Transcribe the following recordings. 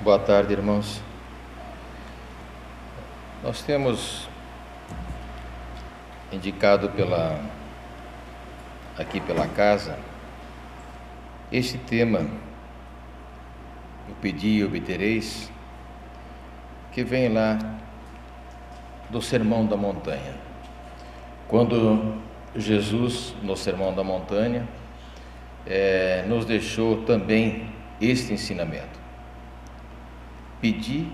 Boa tarde, irmãos. Nós temos indicado aqui pela casa este tema, o pedi e obtereis, que vem lá do Sermão da Montanha. Quando Jesus, no Sermão da Montanha, nos deixou também este ensinamento: pedi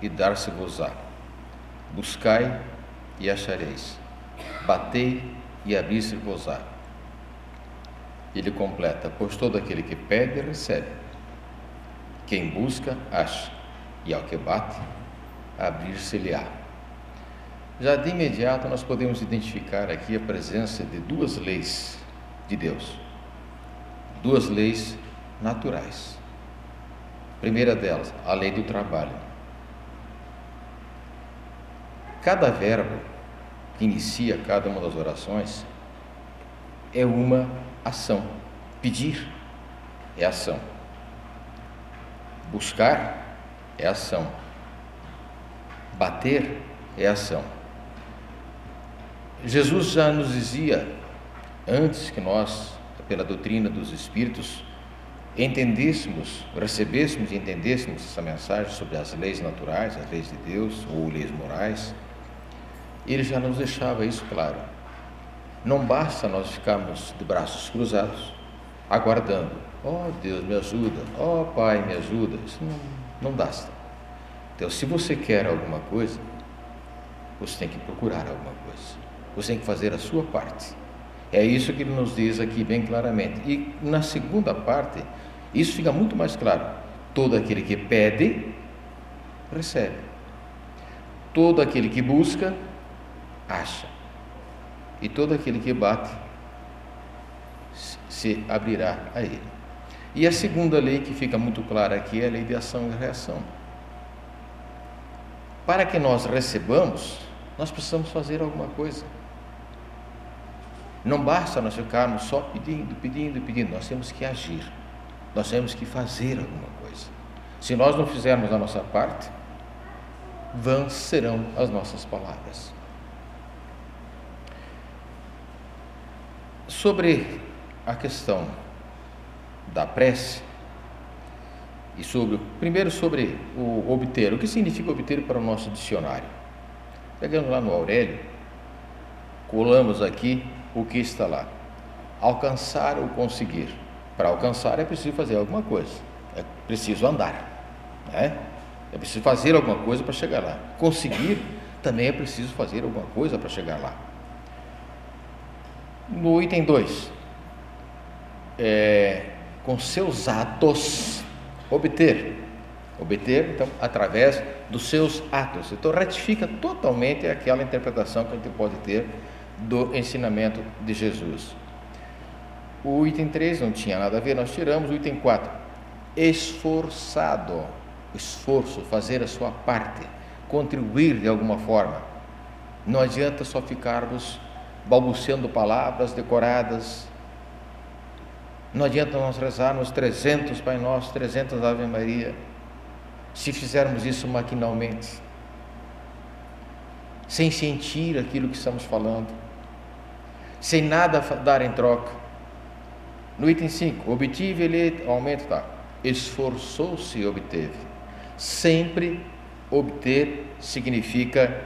e dar-se-vos-á, buscai e achareis, batei e abrir-se-vos-á. Ele completa: pois todo aquele que pede, recebe, quem busca, acha, e ao que bate, abrir-se-lhe-á. Já de imediato nós podemos identificar aqui a presença de duas leis de Deus, duas leis naturais. A primeira delas, a lei do trabalho. Cada verbo que inicia cada uma das orações é uma ação. Pedir é ação. Buscar é ação. Bater é ação. Jesus já nos dizia, antes que nós, pela doutrina dos Espíritos, entendêssemos, recebêssemos e entendêssemos essa mensagem sobre as leis naturais, as leis de Deus ou leis morais, ele já nos deixava isso claro. Não basta nós ficarmos de braços cruzados, aguardando: ó Deus, me ajuda, ó Pai, me ajuda. Isso não basta. Então, se você quer alguma coisa, você tem que procurar alguma coisa, você tem que fazer a sua parte. É isso que ele nos diz aqui bem claramente. E na segunda parte, isso fica muito mais claro: todo aquele que pede, recebe. Todo aquele que busca, acha. E todo aquele que bate, se abrirá a ele. E a segunda lei que fica muito clara aqui é a lei de ação e reação. Para que nós recebamos, nós precisamos fazer alguma coisa. Não basta nós ficarmos só pedindo, nós temos que agir, nós temos que fazer alguma coisa. Se nós não fizermos a nossa parte, vãs serão as nossas palavras. Sobre a questão da prece, e primeiro sobre o obter. O que significa obter para o nosso dicionário? Pegando lá no Aurélio, colamos aqui o que está lá: alcançar ou conseguir. Para alcançar é preciso fazer alguma coisa, é preciso andar, né? É preciso fazer alguma coisa para chegar lá. Conseguir também é preciso fazer alguma coisa para chegar lá. No item 2, com seus atos obter, então, através dos seus atos. Então, ratifica totalmente aquela interpretação que a gente pode ter do ensinamento de Jesus. O item 3 não tinha nada a ver, nós tiramos. O item 4, esforçado, esforço, fazer a sua parte, contribuir de alguma forma. Não adianta só ficarmos balbuciando palavras decoradas. Não adianta nós rezarmos 300 Pai Nosso, 300 Ave Maria, se fizermos isso maquinalmente, sem sentir aquilo que estamos falando, sem nada dar em troca. No item 5, obtive ele, aumento, tá? Esforçou-se e obteve. Sempre obter significa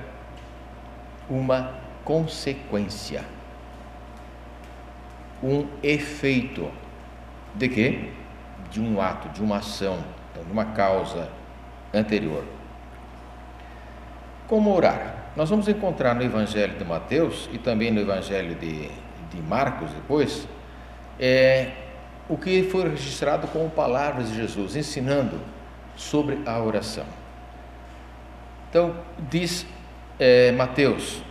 uma consequência, um efeito. De quê? De um ato, de uma ação, de uma causa anterior. Como orar? Nós vamos encontrar no Evangelho de Mateus e também no Evangelho de Marcos depois, o que foi registrado como palavras de Jesus, ensinando sobre a oração. Então, diz Mateus,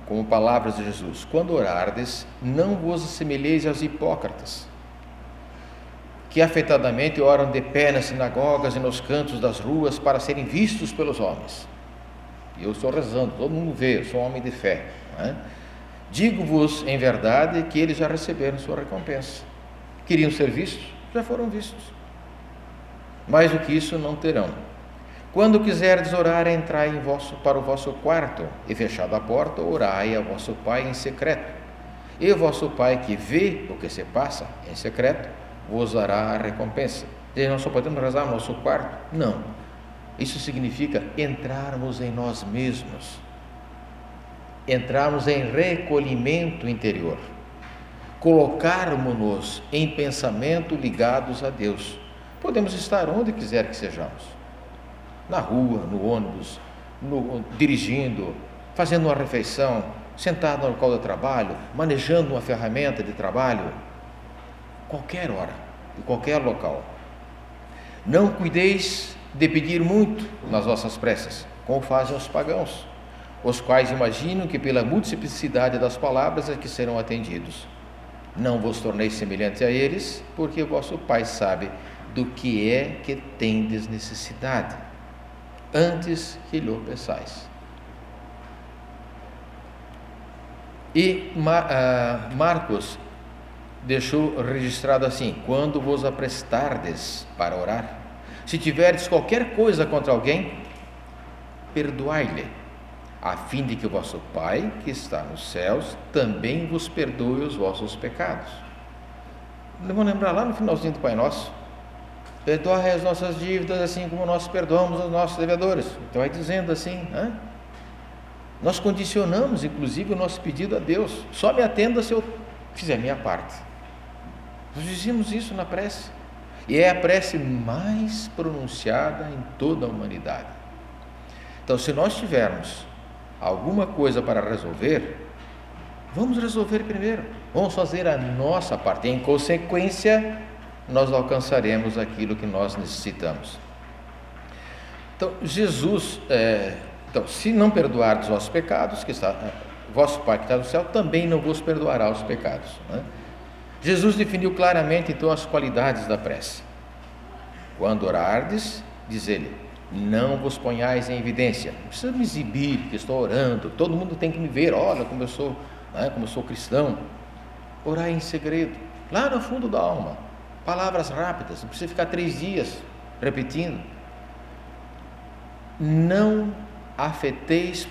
como palavras de Jesus: quando orardes, não vos assemelheis aos hipócritas, que afetadamente oram de pé nas sinagogas e nos cantos das ruas para serem vistos pelos homens. E eu estou rezando, todo mundo vê, eu sou um homem de fé, né? Digo-vos em verdade que eles já receberam sua recompensa. Queriam ser vistos, já foram vistos. Mais do que isso não terão. Quando quiserdes orar, entrai para o vosso quarto, e fechada a porta, orai a vosso Pai em secreto. E o vosso Pai, que vê o que se passa em secreto, vos dará a recompensa. E nós só podemos rezar no nosso quarto? Não. Isso significa entrarmos em nós mesmos, entrarmos em recolhimento interior, colocarmos-nos em pensamento ligados a Deus. Podemos estar onde quiser que sejamos, na rua, no ônibus, dirigindo, fazendo uma refeição, sentado no local de trabalho, manejando uma ferramenta de trabalho, qualquer hora, em qualquer local. Não cuideis de pedir muito nas vossas preces, como fazem os pagãos, os quais imaginam que pela multiplicidade das palavras é que serão atendidos. Não vos torneis semelhantes a eles, porque o vosso Pai sabe do que é que tendes necessidade, antes que lhe peçais. E Marcos deixou registrado assim: quando vos aprestardes para orar, se tiverdes qualquer coisa contra alguém, perdoai-lhe, a fim de que o vosso Pai, que está nos céus, também vos perdoe os vossos pecados. Vamos lembrar lá no finalzinho do Pai Nosso: perdoai as nossas dívidas, assim como nós perdoamos os nossos devedores. Então vai dizendo assim, nós condicionamos inclusive o nosso pedido a Deus: só me atenda se eu fizer a minha parte. Nós dizemos isso na prece, e é a prece mais pronunciada em toda a humanidade. Então, se nós tivermos alguma coisa para resolver, vamos resolver primeiro, vamos fazer a nossa parte, e em consequência nós alcançaremos aquilo que nós necessitamos. Então, Jesus, se não perdoardes os vossos pecados, vosso Pai que está no céu também não vos perdoará os pecados, Jesus definiu claramente então as qualidades da prece. Quando orardes, diz ele, não vos ponhais em evidência. Não precisa me exibir que estou orando, todo mundo tem que me ver, olha como eu sou cristão. Orar em segredo, lá no fundo da alma, palavras rápidas, não precisa ficar 3 dias repetindo. Não afeteis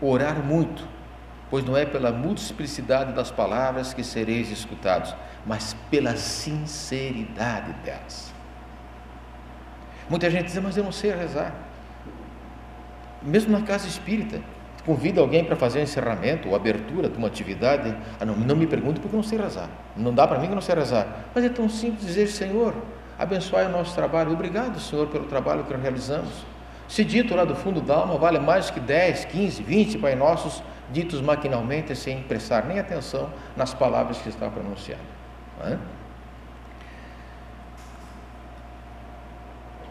orar muito, pois não é pela multiplicidade das palavras que sereis escutados, mas pela sinceridade delas. Muita gente diz, mas eu não sei rezar. Mesmo na casa espírita, convida alguém para fazer um encerramento ou abertura de uma atividade, não me pergunte porque eu não sei rezar, não dá para mim que eu não sei rezar. Mas é tão simples dizer: Senhor, abençoe o nosso trabalho, obrigado, Senhor, pelo trabalho que realizamos. Se dito lá do fundo da alma, vale mais que 10, 15, 20 Pai Nossos ditos maquinalmente, sem prestar nem atenção nas palavras que está pronunciando.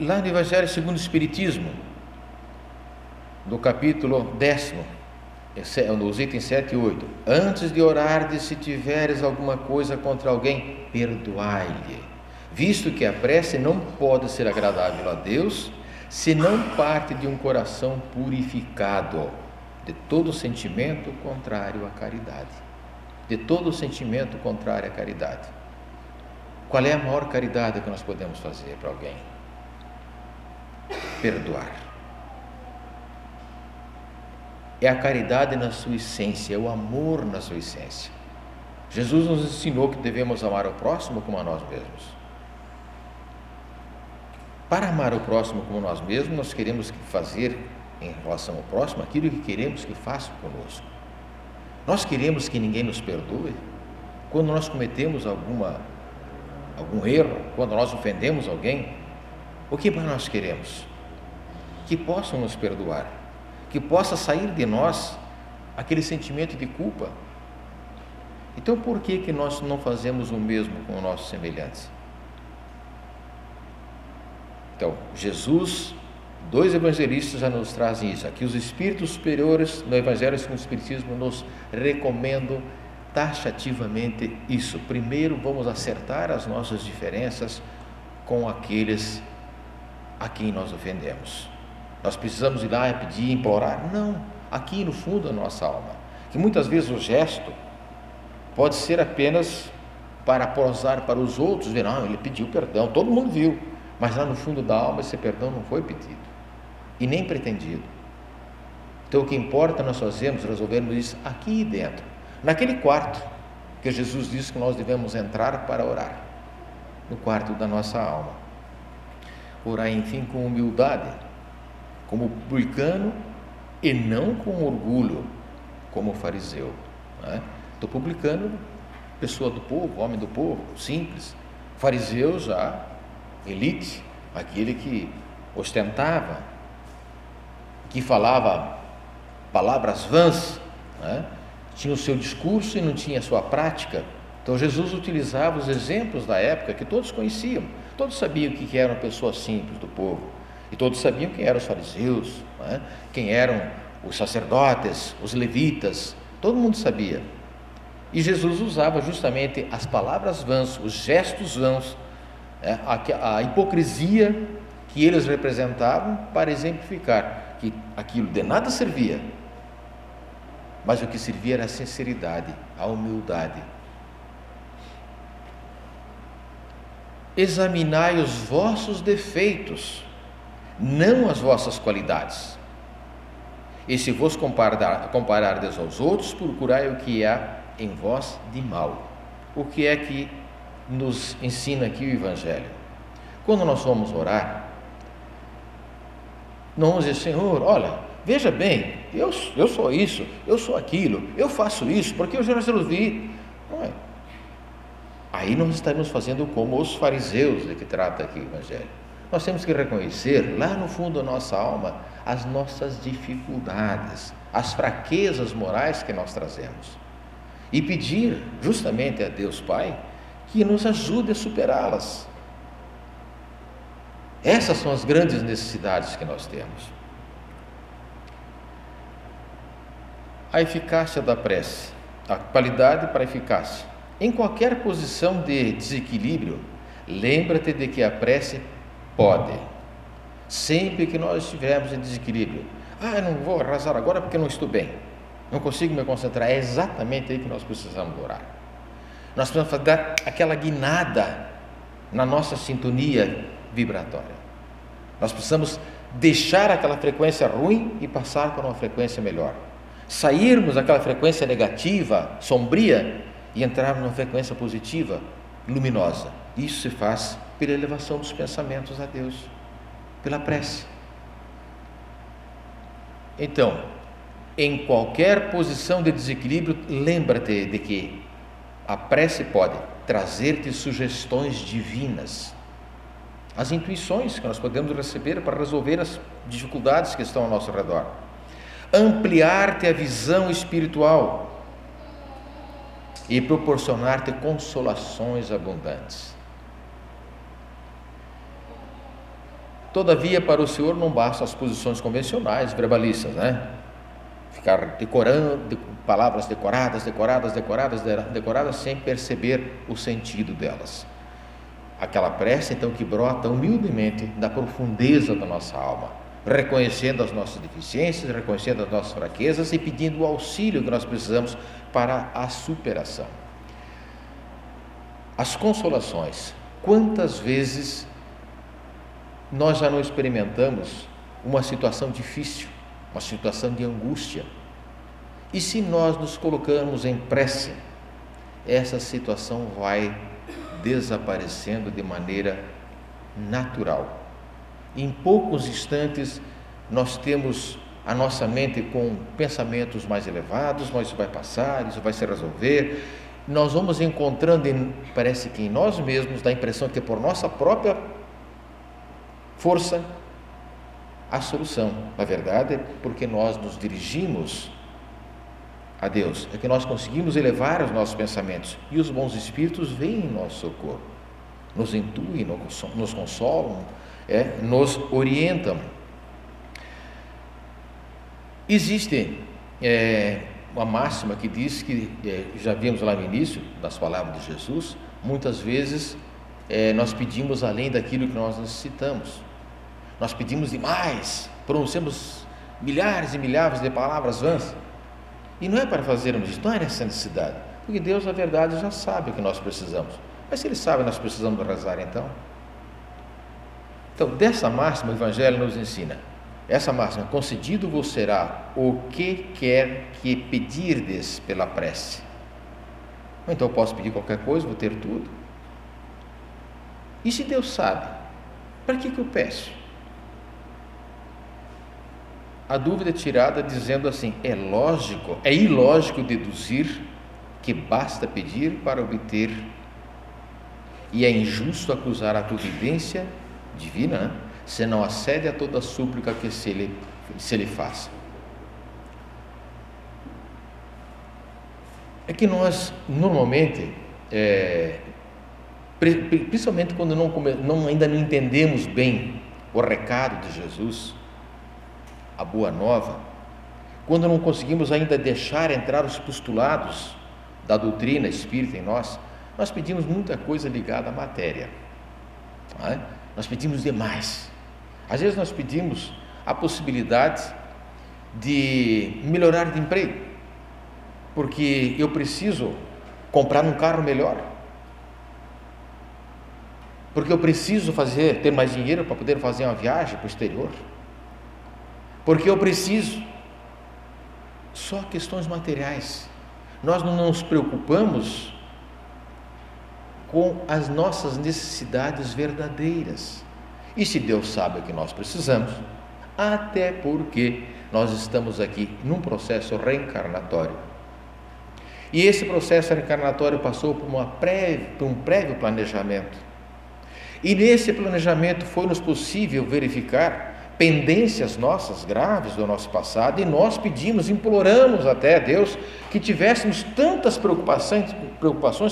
Lá no Evangelho segundo o Espiritismo, no capítulo 10º, nos itens 7 e 8, antes de orardes, se tiveres alguma coisa contra alguém, perdoai-lhe, visto que a prece não pode ser agradável a Deus, se não parte de um coração purificado de todo sentimento contrário à caridade. De todo sentimento contrário à caridade. Qual é a maior caridade que nós podemos fazer para alguém? Perdoar. É a caridade na sua essência, é o amor na sua essência. Jesus nos ensinou que devemos amar o próximo como a nós mesmos. Para amar o próximo como nós mesmos, nós queremos fazer em relação ao próximo aquilo que queremos que faça conosco. Nós queremos que ninguém nos perdoe quando nós cometemos algum erro, quando nós ofendemos alguém. O que nós queremos? Que possam nos perdoar, que possa sair de nós aquele sentimento de culpa. Então, por que nós não fazemos o mesmo com os nossos semelhantes? Então, Jesus, 2 evangelistas já nos trazem isso. Aqui os espíritos superiores no Evangelho segundo o Espiritismo nos recomendam taxativamente isso. Primeiro, vamos acertar as nossas diferenças com aqueles a quem nós ofendemos. Nós precisamos ir lá e pedir, implorar? Não, aqui no fundo da nossa alma, que muitas vezes o gesto pode ser apenas para posar para os outros, ver, não, ele pediu perdão, todo mundo viu, mas lá no fundo da alma esse perdão não foi pedido e nem pretendido. Então o que importa nós fazemos, resolvermos isso aqui dentro, naquele quarto que Jesus disse que nós devemos entrar para orar, no quarto da nossa alma. Orar, enfim, com humildade, como publicano, e não com orgulho, como fariseu. Estou publicano, pessoa do povo, homem do povo, simples. Fariseu já, elite, aquele que ostentava, que falava palavras vãs, tinha o seu discurso e não tinha a sua prática. Então Jesus utilizava os exemplos da época que todos conheciam, todos sabiam que eram pessoas simples do povo, e todos sabiam quem eram os fariseus, quem eram os sacerdotes, os levitas, todo mundo sabia. E Jesus usava justamente as palavras vãs, os gestos vãs, a hipocrisia que eles representavam, para exemplificar que aquilo de nada servia, mas o que servia era a sinceridade, a humildade. Examinai os vossos defeitos, não as vossas qualidades. E se vos comparardes aos outros, procurai o que há em vós de mal. O que é que nos ensina aqui o Evangelho? Quando nós vamos orar, não vamos dizer, Senhor, olha, veja bem, eu sou isso, eu sou aquilo, eu faço isso, porque eu já resolvi. Não é. Aí nós estamos fazendo como os fariseus de que trata aqui o Evangelho. Nós temos que reconhecer, lá no fundo da nossa alma, as nossas dificuldades, as fraquezas morais que nós trazemos, e pedir justamente a Deus Pai que nos ajude a superá-las. Essas são as grandes necessidades que nós temos. A eficácia da prece, a qualidade para a eficácia. Em qualquer posição de desequilíbrio, lembra-te de que a prece pode. Sempre que nós estivermos em desequilíbrio, eu não vou arrasar agora porque não estou bem, não consigo me concentrar, é exatamente aí que nós precisamos orar. Nós precisamos dar aquela guinada na nossa sintonia vibratória. Nós precisamos deixar aquela frequência ruim e passar para uma frequência melhor. Sairmos daquela frequência negativa, sombria, e entrarmos numa frequência positiva, luminosa. Isso se faz pela elevação dos pensamentos a Deus, pela prece. Então, em qualquer posição de desequilíbrio, lembra-te de que a prece pode trazer-te sugestões divinas, as intuições que nós podemos receber para resolver as dificuldades que estão ao nosso redor, ampliar-te a visão espiritual e proporcionar-te consolações abundantes. Todavia, para o Senhor não bastam as posições convencionais, verbalistas, ficar decorando palavras decoradas, sem perceber o sentido delas. Aquela prece, então, que brota humildemente da profundeza da nossa alma, reconhecendo as nossas deficiências, reconhecendo as nossas fraquezas e pedindo o auxílio que nós precisamos para a superação. As consolações. Quantas vezes nós já não experimentamos uma situação difícil, uma situação de angústia, e se nós nos colocamos em prece, essa situação vai desaparecendo de maneira natural. Em poucos instantes nós temos a nossa mente com pensamentos mais elevados, mas isso vai passar, isso vai se resolver. Nós vamos encontrando, parece que em nós mesmos, dá a impressão que por nossa própria força, a solução. Na verdade, é porque nós nos dirigimos a Deus, é que nós conseguimos elevar os nossos pensamentos, e os bons espíritos vêm em nosso socorro, nos intuem, nos consolam, nos orientam. Existe uma máxima que diz que, já vimos lá no início das palavras de Jesus, muitas vezes nós pedimos além daquilo que nós necessitamos, nós pedimos demais, pronunciamos milhares e milhares de palavras vãs, e não é para fazermos isso, não é essa necessidade. Porque Deus, na verdade, já sabe o que nós precisamos. Mas se Ele sabe, nós precisamos rezar então. Então, dessa máxima, o Evangelho nos ensina. Essa máxima: concedido vos será o que quer que pedirdes pela prece. Então eu posso pedir qualquer coisa, vou ter tudo. E se Deus sabe, para que eu peço? A dúvida é tirada dizendo assim: é ilógico deduzir que basta pedir para obter, e é injusto acusar a providência divina, se não acede a toda súplica que se lhe faça. É que nós, normalmente, principalmente quando ainda não entendemos bem o recado de Jesus, a boa nova, quando não conseguimos ainda deixar entrar os postulados da doutrina espírita em nós pedimos muita coisa ligada à matéria, não é? Nós pedimos demais. Às vezes nós pedimos a possibilidade de melhorar de emprego, porque eu preciso comprar um carro melhor, porque eu preciso ter mais dinheiro para poder fazer uma viagem para o exterior, porque eu preciso. Só questões materiais. Nós não nos preocupamos com as nossas necessidades verdadeiras. E se Deus sabe o que nós precisamos, até porque nós estamos aqui num processo reencarnatório. E esse processo reencarnatório passou por um prévio planejamento. E nesse planejamento foi-nos possível verificar pendências nossas graves do nosso passado, e nós pedimos, imploramos até a Deus que tivéssemos tantas preocupações,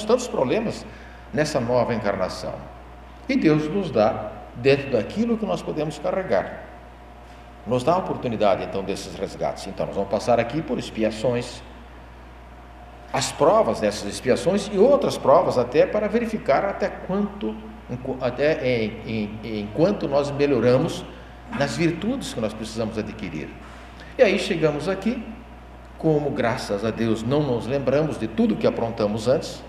tantos problemas nessa nova encarnação. E Deus nos dá, dentro daquilo que nós podemos carregar, nos dá a oportunidade então desses resgates. Então nós vamos passar aqui por expiações, as provas dessas expiações e outras provas até para verificar enquanto nós melhoramos nas virtudes que nós precisamos adquirir. E aí chegamos aqui, como graças a Deus não nos lembramos de tudo que aprontamos antes,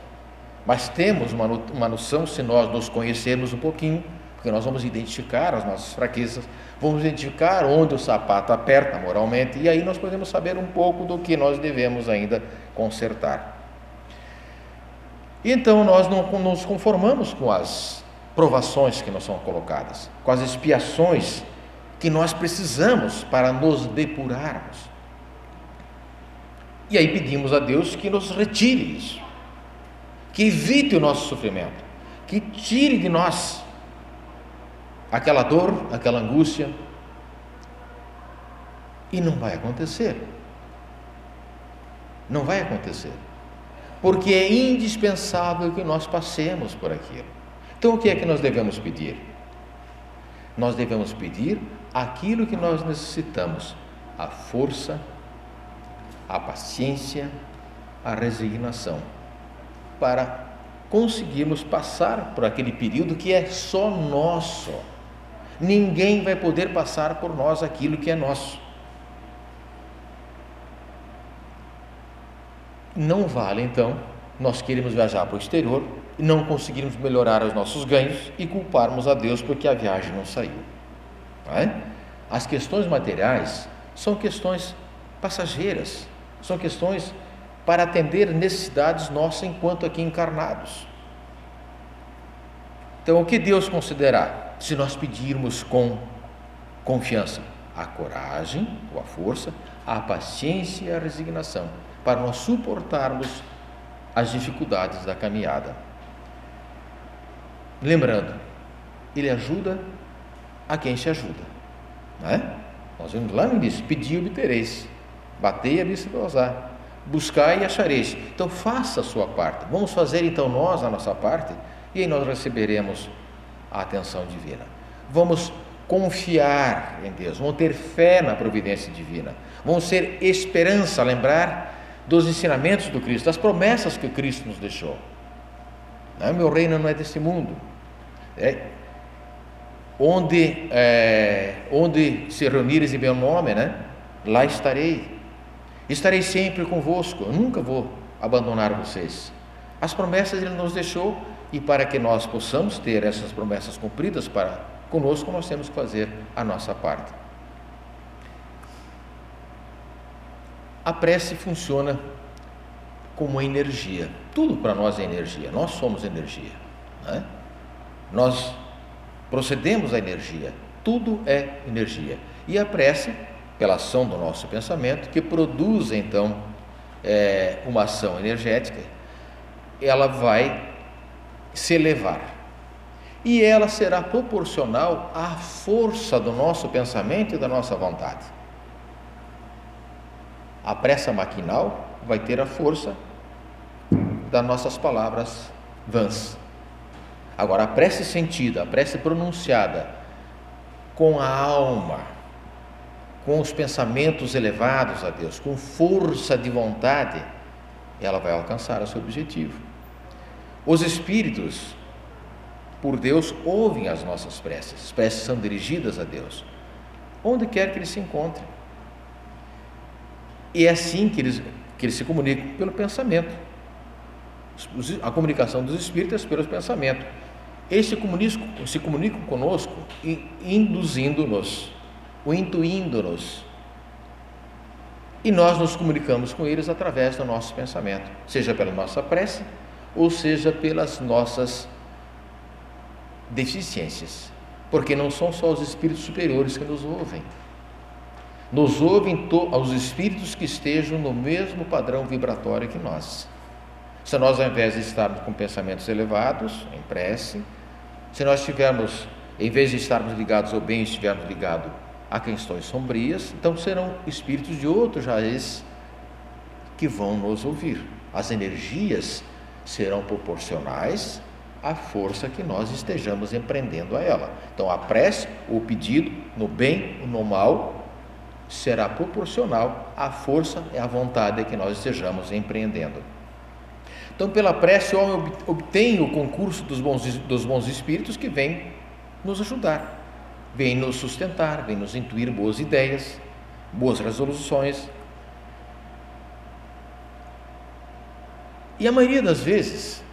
mas temos uma noção, se nós nos conhecermos um pouquinho, porque nós vamos identificar as nossas fraquezas, vamos identificar onde o sapato aperta moralmente, e aí nós podemos saber um pouco do que nós devemos ainda consertar. E então nós não nos conformamos com as provações que nos são colocadas, com as expiações que nós precisamos para nos depurarmos. E aí pedimos a Deus que nos retire isso, que evite o nosso sofrimento, que tire de nós aquela dor, aquela angústia. E não vai acontecer. Não vai acontecer. Porque é indispensável que nós passemos por aquilo. Então o que é que nós devemos pedir? Nós devemos pedir aquilo que nós necessitamos: a força, a paciência, a resignação, para conseguirmos passar por aquele período que é só nosso. Ninguém vai poder passar por nós aquilo que é nosso. Não vale então nós queremos viajar para o exterior e não conseguirmos melhorar os nossos ganhos e culparmos a Deus porque a viagem não saiu. Não é? As questões materiais são questões passageiras, são questões para atender necessidades nossas enquanto aqui encarnados. Então, o que Deus considerará se nós pedirmos com confiança? A coragem, ou a força, a paciência e a resignação, para nós suportarmos as dificuldades da caminhada. Lembrando, Ele ajuda a quem se ajuda, não é? Nós vimos lá no início: pedi e obtereis, batei e abri-se-vos, buscai e achareis. Então faça a sua parte. Vamos fazer então nós a nossa parte, e aí nós receberemos a atenção divina. Vamos confiar em Deus, vamos ter fé na providência divina, vamos ter esperança, lembrar dos ensinamentos do Cristo, das promessas que Cristo nos deixou. Não, meu reino não é desse mundo. Onde se reunires em meu nome, lá estarei. Estarei sempre convosco. Eu nunca vou abandonar vocês. As promessas Ele nos deixou, e para que nós possamos ter essas promessas cumpridas conosco, nós temos que fazer a nossa parte. A prece funciona como energia. Tudo para nós é energia. Nós somos energia, né? Nós procedemos à energia. Tudo é energia. E a prece, pela ação do nosso pensamento, que produz então uma ação energética, ela vai se elevar. E ela será proporcional à força do nosso pensamento e da nossa vontade. A prece maquinal vai ter a força das nossas palavras vãs. Agora, a prece sentida, a prece pronunciada com a alma, com os pensamentos elevados a Deus, com força de vontade, ela vai alcançar o seu objetivo. Os espíritos, por Deus, ouvem as nossas preces. As preces são dirigidas a Deus, onde quer que eles se encontrem. E é assim que eles se comunicam, pelo pensamento. A comunicação dos espíritos é pelo pensamento. Eles se comunicam conosco, induzindo-nos, intuindo-nos. E nós nos comunicamos com eles através do nosso pensamento, seja pela nossa prece, ou seja pelas nossas deficiências. Porque não são só os espíritos superiores que nos ouvem. Nos ouvem os espíritos que estejam no mesmo padrão vibratório que nós. Se nós, ao invés de estarmos com pensamentos elevados, em prece, se nós estivermos, em vez de estarmos ligados ao bem, estivermos ligados a questões sombrias, então serão espíritos de outros raiz que vão nos ouvir. As energias serão proporcionais à força que nós estejamos empreendendo a ela. Então a prece, o pedido, no bem ou no mal, será proporcional à força e à vontade que nós estejamos empreendendo. Então, pela prece, o homem obtém o concurso dos bons espíritos que vêm nos ajudar, vêm nos sustentar, vêm nos intuir boas ideias, boas resoluções. E a maioria das vezes,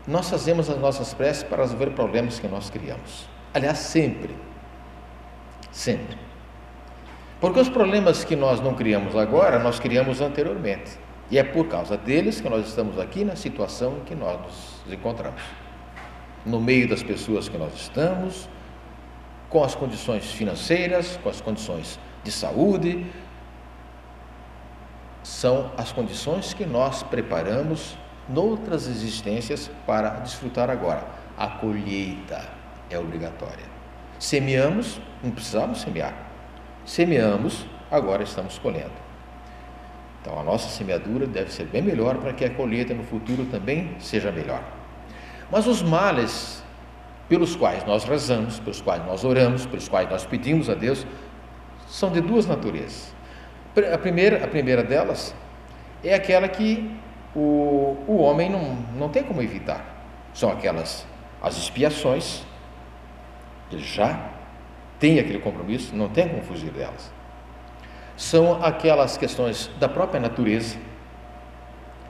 nós fazemos as nossas preces para resolver problemas que nós criamos. Aliás, sempre. Porque os problemas que nós não criamos agora, nós criamos anteriormente. E é por causa deles que nós estamos aqui na situação em que nós nos encontramos. No meio das pessoas que nós estamos, com as condições financeiras, com as condições de saúde. São as condições que nós preparamos noutras existências para desfrutar agora. A colheita é obrigatória. Semeamos, não precisamos semear. Semeamos, agora estamos colhendo. Então a nossa semeadura deve ser bem melhor para que a colheita no futuro também seja melhor. Mas os males pelos quais nós rezamos, pelos quais nós oramos, pelos quais nós pedimos a Deus, são de duas naturezas. A primeira delas é aquela que o homem não tem como evitar. São as expiações, ele já tem aquele compromisso, não tem como fugir delas. São aquelas questões da própria natureza.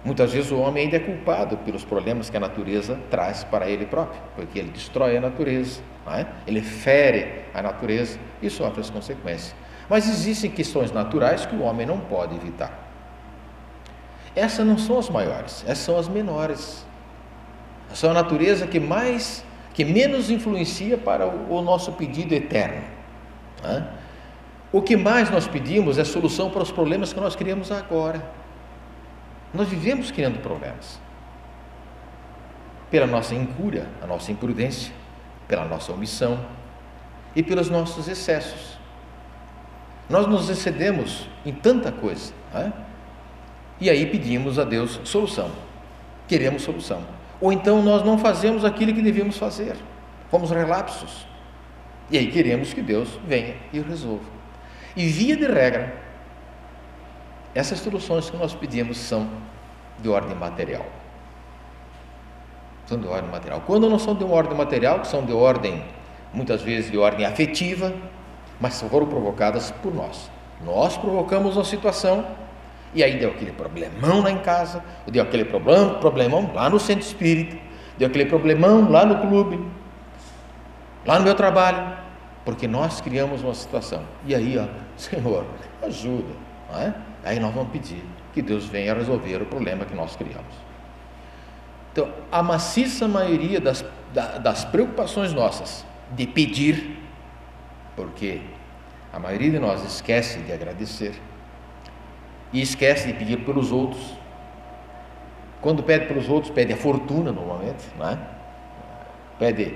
Muitas vezes o homem ainda é culpado pelos problemas que a natureza traz para ele próprio, porque ele destrói a natureza, não é? Ele fere a natureza e sofre as consequências. Mas existem questões naturais que o homem não pode evitar. Essas não são as maiores, essas são as menores. São a natureza que menos influencia para o nosso pedido eterno, não é? O que mais nós pedimos é solução para os problemas que nós criamos agora. Nós vivemos criando problemas. Pela nossa incúria, a nossa imprudência, pela nossa omissão e pelos nossos excessos. Nós nos excedemos em tanta coisa, né? E aí pedimos a Deus solução. Queremos solução. Ou então nós não fazemos aquilo que devíamos fazer. Fomos relapsos. E aí queremos que Deus venha e resolva. E via de regra, essas soluções que nós pedimos são de ordem material. São de ordem material. Quando não são de ordem material, que são de ordem, muitas vezes de ordem afetiva, mas foram provocadas por nós. Nós provocamos uma situação E aí deu aquele problemão lá em casa, deu aquele problemão lá no centro espírita, deu aquele problemão lá no clube, lá no meu trabalho, porque nós criamos uma situação. E aí, Senhor, ajuda, não é? Aí nós vamos pedir que Deus venha resolver o problema que nós criamos. Então, a maciça maioria das preocupações nossas de pedir, porque a maioria de nós esquece de agradecer e esquece de pedir pelos outros. Quando pede pelos outros, pede a fortuna normalmente, não é? Pede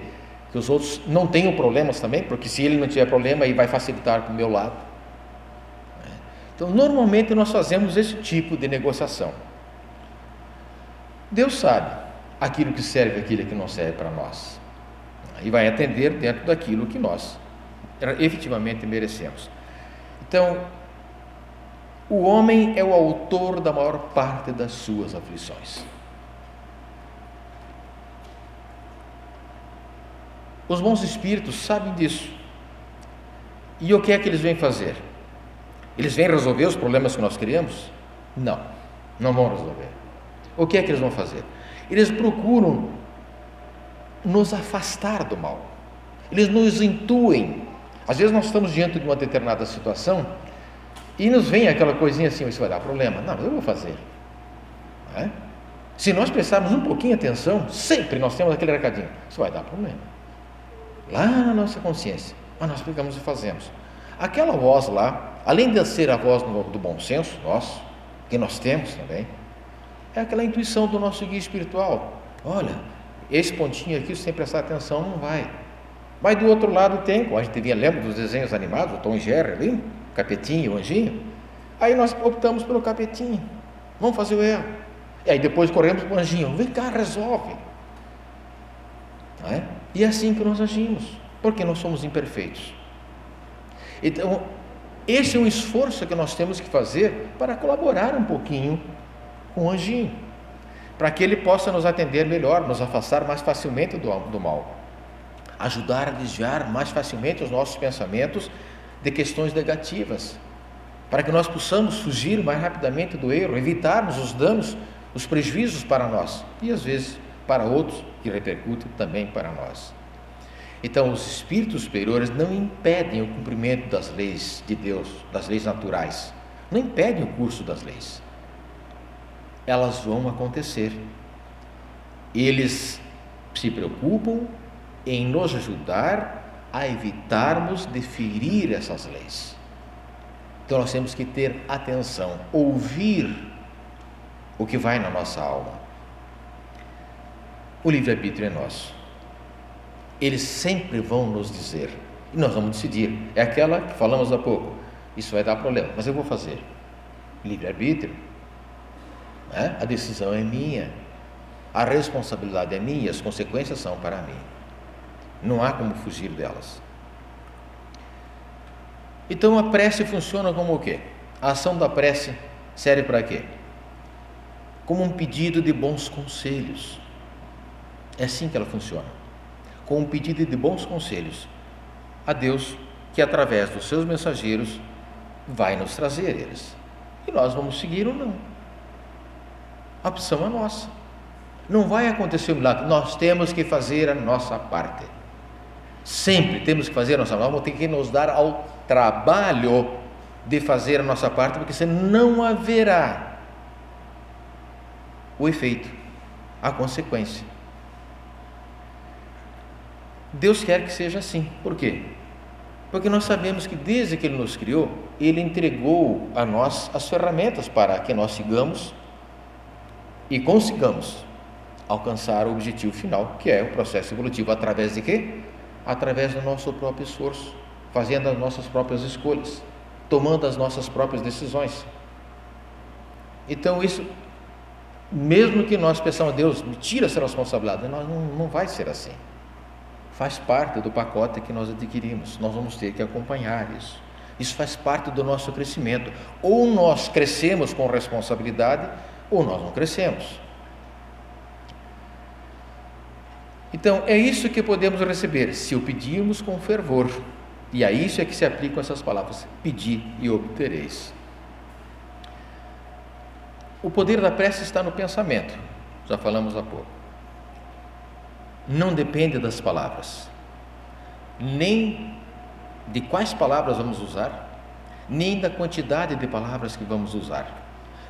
que os outros não tenham problemas também, porque se ele não tiver problema, aí vai facilitar para o meu lado. Então, normalmente nós fazemos esse tipo de negociação. Deus sabe aquilo que serve e aquilo que não serve para nós, e vai atender dentro daquilo que nós efetivamente merecemos. Então, o homem é o autor da maior parte das suas aflições. Os bons espíritos sabem disso. E o que é que eles vêm fazer? Eles vêm resolver os problemas que nós criamos? Não, não vão resolver. O que é que eles vão fazer? Eles procuram nos afastar do mal. Eles nos intuem. Às vezes nós estamos diante de uma determinada situação e nos vem aquela coisinha assim: isso vai dar problema. Não, eu vou fazer. Não é? Se nós prestarmos um pouquinho de atenção, sempre nós temos aquele recadinho: isso vai dar problema. Lá na nossa consciência, mas nós pegamos e fazemos. Aquela voz lá, além de ser a voz do bom senso nosso, que nós temos também, é aquela intuição do nosso guia espiritual. Olha, esse pontinho aqui, se você prestar atenção, não vai. Mas do outro lado tem, como a gente lembra dos desenhos animados, o Tom e Jerry ali, o capetinho, o anjinho. Aí nós optamos pelo capetinho, vamos fazer o erro. E aí depois corremos para o anjinho: vem cá, resolve. Não é? E é assim que nós agimos, porque nós somos imperfeitos. Então, esse é um esforço que nós temos que fazer para colaborar um pouquinho com o anjinho, para que ele possa nos atender melhor, nos afastar mais facilmente do mal, ajudar a desviar mais facilmente os nossos pensamentos de questões negativas, para que nós possamos fugir mais rapidamente do erro, evitarmos os danos, os prejuízos para nós e às vezes para outros, que repercutem também para nós. Então, os espíritos superiores não impedem o cumprimento das leis de Deus, das leis naturais, não impedem o curso das leis. Elas vão acontecer. Eles se preocupam em nos ajudar a evitarmos de ferir essas leis. Então nós temos que ter atenção, ouvir o que vai na nossa alma. O livre-arbítrio é nosso. Eles sempre vão nos dizer, e nós vamos decidir. É aquela que falamos há pouco: isso vai dar problema, mas eu vou fazer. Livre-arbítrio, né? A decisão é minha, a responsabilidade é minha, as consequências são para mim. Não há como fugir delas. Então a prece funciona como o quê? A ação da prece serve para quê? Como um pedido de bons conselhos. É assim que ela funciona, com um pedido de bons conselhos a Deus, que através dos seus mensageiros vai nos trazer eles, e nós vamos seguir ou não. A opção é nossa. Não vai acontecer um milagre, nós temos que fazer a nossa parte. Sempre temos que fazer a nossa parte. Vamos ter que nos dar ao trabalho de fazer a nossa parte, porque senão não haverá o efeito, a consequência. Deus quer que seja assim. Por quê? Porque nós sabemos que desde que Ele nos criou, Ele entregou a nós as ferramentas para que nós sigamos e consigamos alcançar o objetivo final, que é o processo evolutivo. Através de quê? Através do nosso próprio esforço, fazendo as nossas próprias escolhas, tomando as nossas próprias decisões. Então isso, mesmo que nós peçamos a Deus, me tira essa responsabilidade, não vai ser assim. Faz parte do pacote que nós adquirimos, nós vamos ter que acompanhar isso. Isso faz parte do nosso crescimento. Ou nós crescemos com responsabilidade, ou nós não crescemos. Então, é isso que podemos receber, se o pedirmos com fervor. E a isso é que se aplicam essas palavras: pedi e obtereis. O poder da prece está no pensamento, já falamos há pouco. Não depende das palavras, nem de quais palavras vamos usar, nem da quantidade de palavras que vamos usar,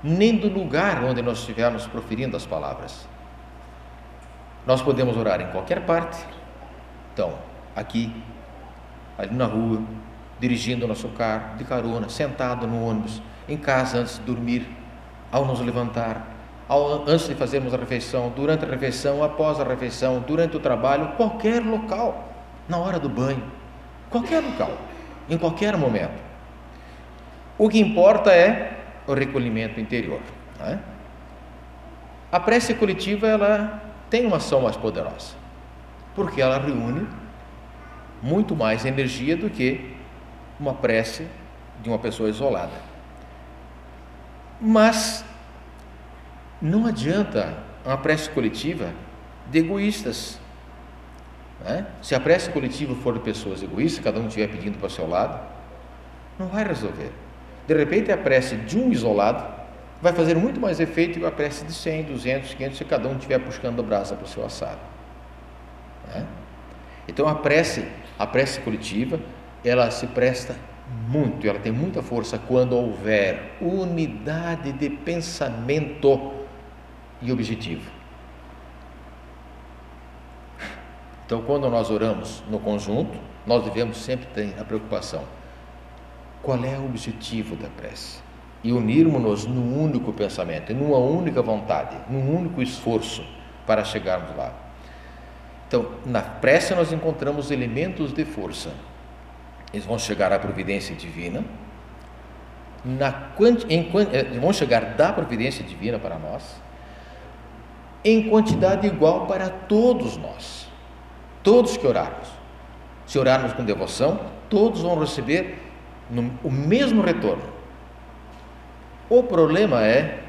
nem do lugar onde nós estivermos proferindo as palavras. Nós podemos orar em qualquer parte, então, aqui, ali na rua, dirigindo o nosso carro, de carona, sentado no ônibus, em casa antes de dormir, ao nos levantar, antes de fazermos a refeição, durante a refeição, após a refeição, durante o trabalho, qualquer local, na hora do banho, qualquer local, em qualquer momento. O que importa é o recolhimento interior, não é? A prece coletiva, ela tem uma ação mais poderosa, porque ela reúne muito mais energia do que uma prece de uma pessoa isolada. Mas não adianta uma prece coletiva de egoístas, né? Se a prece coletiva for de pessoas egoístas, cada um estiver pedindo para o seu lado, não vai resolver. De repente a prece de um isolado vai fazer muito mais efeito que a prece de 100, 200, 500, se cada um estiver puxando a brasa para o seu assado, né? Então a prece coletiva, ela se presta muito, ela tem muita força quando houver unidade de pensamento e objetivo. Então, quando nós oramos no conjunto, nós devemos sempre ter a preocupação: qual é o objetivo da prece? E unirmos-nos num único pensamento, numa única vontade, num único esforço para chegarmos lá. Então, na prece nós encontramos elementos de força. Eles vão chegar à providência divina, vão chegar da providência divina para nós, em quantidade igual para todos nós, todos que orarmos. Se orarmos com devoção, todos vão receber o mesmo retorno. O problema é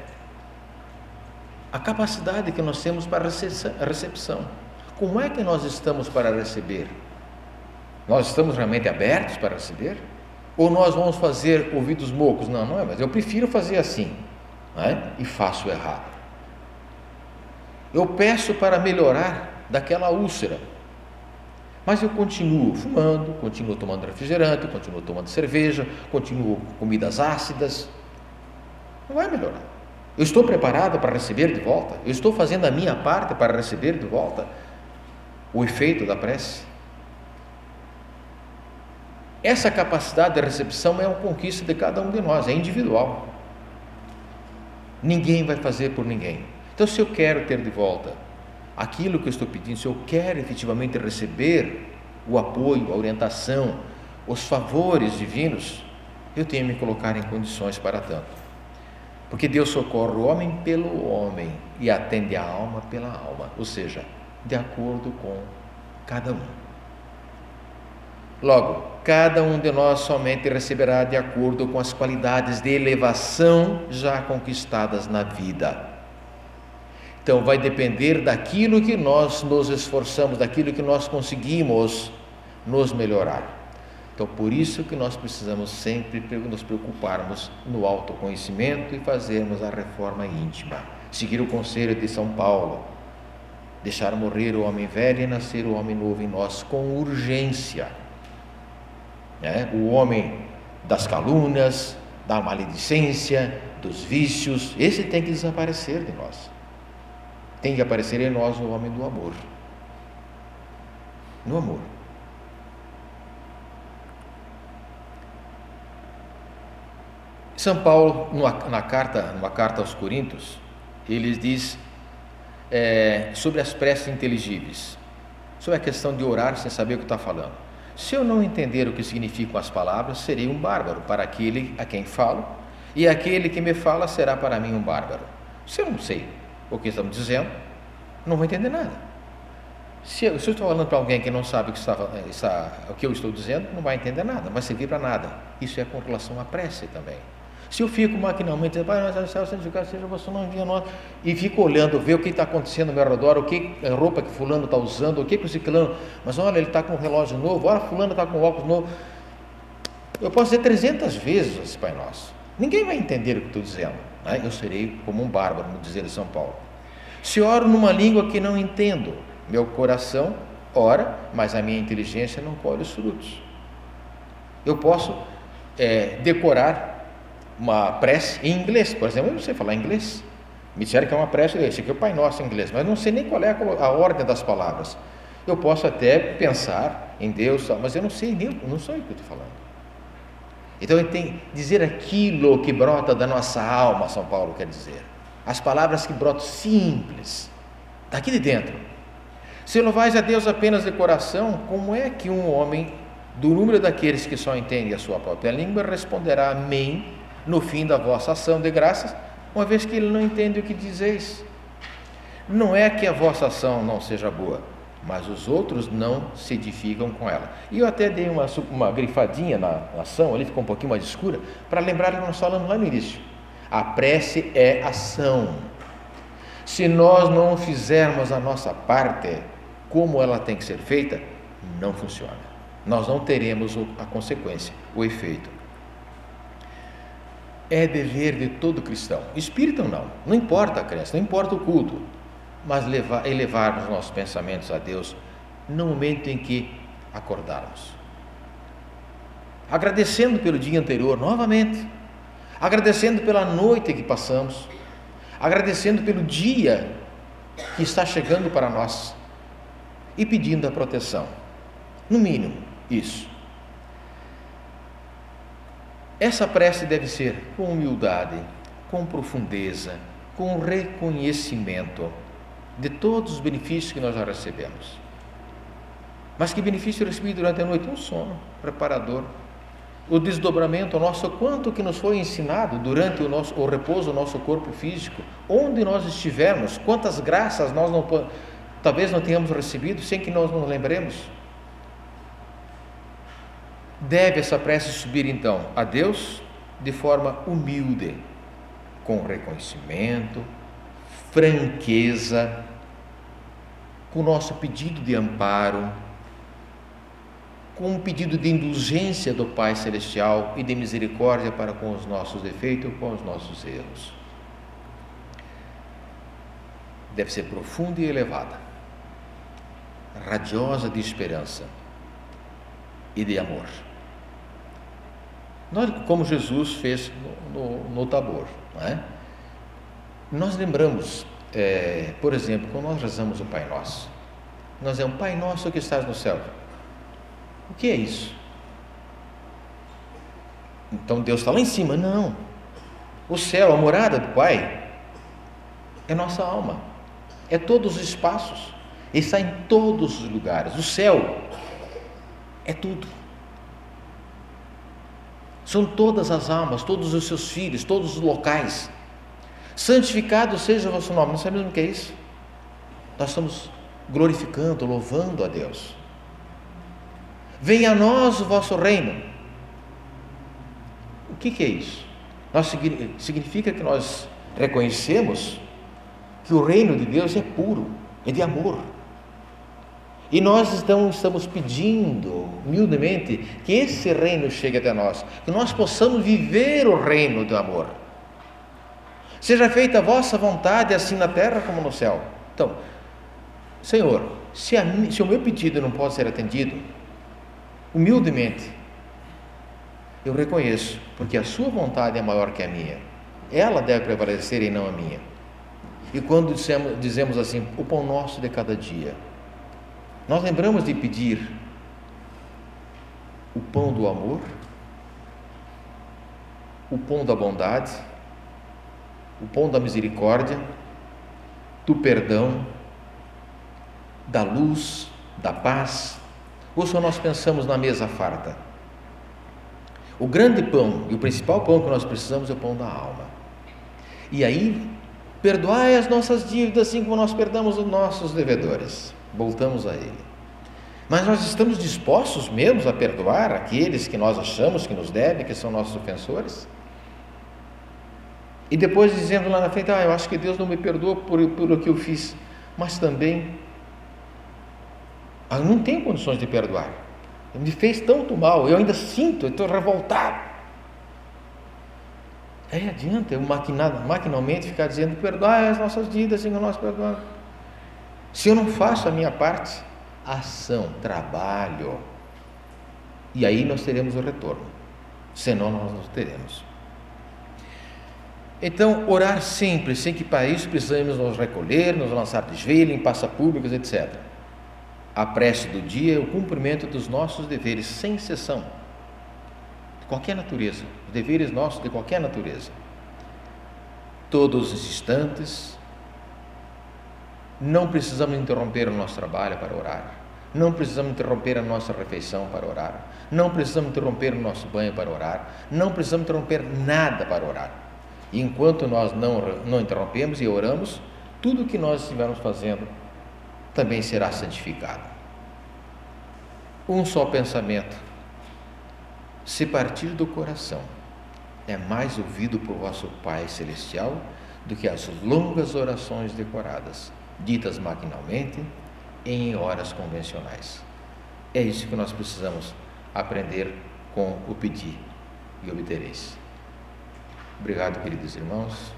a capacidade que nós temos para a recepção. Como é que nós estamos para receber? Nós estamos realmente abertos para receber? Ou nós vamos fazer ouvidos mocos? Não é, mas eu prefiro fazer assim, não é? E faço errado. Eu peço para melhorar daquela úlcera, mas eu continuo fumando, continuo tomando refrigerante, continuo tomando cerveja, continuo com comidas ácidas. Não vai melhorar. Eu estou preparado para receber de volta? Eu estou fazendo a minha parte para receber de volta o efeito da prece? Essa capacidade de recepção é uma conquista de cada um de nós, é individual. Ninguém vai fazer por ninguém. Então, se eu quero ter de volta aquilo que eu estou pedindo, se eu quero efetivamente receber o apoio, a orientação, os favores divinos, eu tenho que me colocar em condições para tanto. Porque Deus socorre o homem pelo homem e atende a alma pela alma, ou seja, de acordo com cada um. Logo, cada um de nós somente receberá de acordo com as qualidades de elevação já conquistadas na vida. Então, vai depender daquilo que nós nos esforçamos, daquilo que nós conseguimos nos melhorar. Então, por isso que nós precisamos sempre nos preocuparmos no autoconhecimento e fazermos a reforma íntima. Seguir o conselho de São Paulo, deixar morrer o homem velho e nascer o homem novo em nós com urgência. O homem das calúnias, da maledicência, dos vícios, esse tem que desaparecer de nós. Tem que aparecer em nós o homem do amor. No amor. São Paulo, numa carta aos Coríntios, ele diz sobre as preces inteligíveis, sobre a questão de orar sem saber o que está falando. Se eu não entender o que significam as palavras, serei um bárbaro para aquele a quem falo, e aquele que me fala será para mim um bárbaro. Se eu não sei o que estamos dizendo, não vou entender nada. Se eu estou falando para alguém que não sabe o que eu estou dizendo, não vai entender nada, não vai servir para nada. Isso é com relação à prece também. Se eu fico maquinalmente dizendo, Pai nosso do céu, santificado seja o vosso nome, venha a nós, e fico olhando, ver o que está acontecendo ao meu redor, a roupa que fulano está usando, o que o ciclano, mas olha, ele está com um relógio novo, olha, fulano está com um óculos novo. Eu posso dizer 300 vezes esse Pai Nosso. Ninguém vai entender o que estou dizendo. né? Eu serei como um bárbaro, no dizer de São Paulo. Se oro numa língua que não entendo, meu coração ora, mas a minha inteligência não colhe os frutos. Eu posso decorar uma prece em inglês, por exemplo. Eu não sei falar inglês. Me disseram que é uma prece, esse aqui é o Pai Nosso em inglês, mas não sei nem qual é a ordem das palavras. Eu posso até pensar em Deus, mas eu não sei nem, não sei o que eu estou falando. Então ele tem que dizer aquilo que brota da nossa alma, São Paulo quer dizer. As palavras que brotam simples, daqui de dentro. Se louvais a Deus apenas de coração, como é que um homem do número daqueles que só entendem a sua própria língua responderá amém no fim da vossa ação de graças, uma vez que ele não entende o que dizeis? Não é que a vossa ação não seja boa, mas os outros não se edificam com ela. E eu até dei uma grifadinha na ação, ali ficou um pouquinho mais escura, para lembrar que nós falamos lá no início. A prece é ação. Se nós não fizermos a nossa parte como ela tem que ser feita, não funciona. Nós não teremos a consequência, o efeito. É dever de todo cristão, espírita ou não, não importa a crença, não importa o culto, mas elevarmos nossos pensamentos a Deus no momento em que acordarmos, agradecendo pelo dia anterior novamente, agradecendo pela noite que passamos, agradecendo pelo dia que está chegando para nós e pedindo a proteção, no mínimo isso. Essa prece deve ser com humildade, com profundeza, com reconhecimento de todos os benefícios que nós já recebemos. Mas que benefício eu recebi durante a noite? Um sono preparador, o desdobramento nosso, quanto que nos foi ensinado durante o repouso do nosso corpo físico, onde nós estivermos, quantas graças nós talvez não tenhamos recebido sem que nós nos lembremos. Deve essa prece subir então a Deus de forma humilde, com reconhecimento, franqueza, com o nosso pedido de amparo, com um pedido de indulgência do Pai Celestial e de misericórdia para com os nossos defeitos e com os nossos erros. Deve ser profunda e elevada, radiosa de esperança e de amor. Nós, como Jesus fez no Tabor, não é? Nós lembramos, por exemplo, quando nós rezamos o Pai Nosso, nós dizemos: Pai Nosso que estás no céu. O que é isso? Então Deus está lá em cima? Não. O céu, a morada do Pai, é nossa alma, é todos os espaços, Ele está em todos os lugares. O céu é tudo. São todas as almas, todos os seus filhos, todos os locais. Santificado seja o vosso nome. Não sabemos o que é isso? Nós estamos glorificando, louvando a Deus. Venha a nós o vosso reino. O que é isso? Significa que nós reconhecemos que o reino de Deus é puro, é de amor. E nós então estamos pedindo humildemente que esse reino chegue até nós, que nós possamos viver o reino do amor. Seja feita a vossa vontade, assim na terra como no céu. Então, Senhor, se o meu pedido não pode ser atendido, humildemente, eu reconheço, porque a sua vontade é maior que a minha. Ela deve prevalecer e não a minha. E quando dizemos assim, o pão nosso de cada dia, nós lembramos de pedir o pão do amor, o pão da bondade, o pão da misericórdia, do perdão, da luz, da paz. Ou só nós pensamos na mesa farta? O grande pão e o principal pão que nós precisamos é o pão da alma. E aí, perdoai as nossas dívidas assim como nós perdoamos os nossos devedores. Voltamos a Ele. Mas nós estamos dispostos mesmo a perdoar aqueles que nós achamos que nos devem, que são nossos ofensores? E depois dizendo lá na frente: eu acho que Deus não me perdoa por o que eu fiz, mas também eu não tenho condições de perdoar. Ele me fez tanto mal, eu ainda sinto, eu estou revoltado. Aí adianta eu maquinalmente ficar dizendo: perdoai as nossas dívidas, Senhor, nós perdoamos. Se eu não faço a minha parte, ação, trabalho, e aí nós teremos o retorno, senão nós não teremos. Então, orar sempre, sem que para isso precisamos nos recolher, nos lançar de joelho em praças públicas, etc. A prece do dia é o cumprimento dos nossos deveres, sem exceção, de qualquer natureza, os deveres nossos de qualquer natureza. Todos os instantes, não precisamos interromper o nosso trabalho para orar, não precisamos interromper a nossa refeição para orar, não precisamos interromper o nosso banho para orar, não precisamos interromper nada para orar. E enquanto nós não interrompemos e oramos, tudo o que nós estivermos fazendo também será santificado. Um só pensamento, se partir do coração, é mais ouvido por vosso Pai Celestial do que as longas orações decoradas, ditas maquinalmente em horas convencionais. É isso que nós precisamos aprender com o pedir e obtereis. Obrigado, queridos irmãos,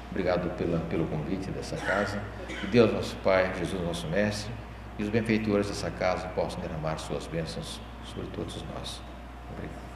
obrigado pelo convite dessa casa. Que Deus nosso Pai, Jesus nosso Mestre e os benfeitores dessa casa possam derramar suas bênçãos sobre todos nós. Obrigado.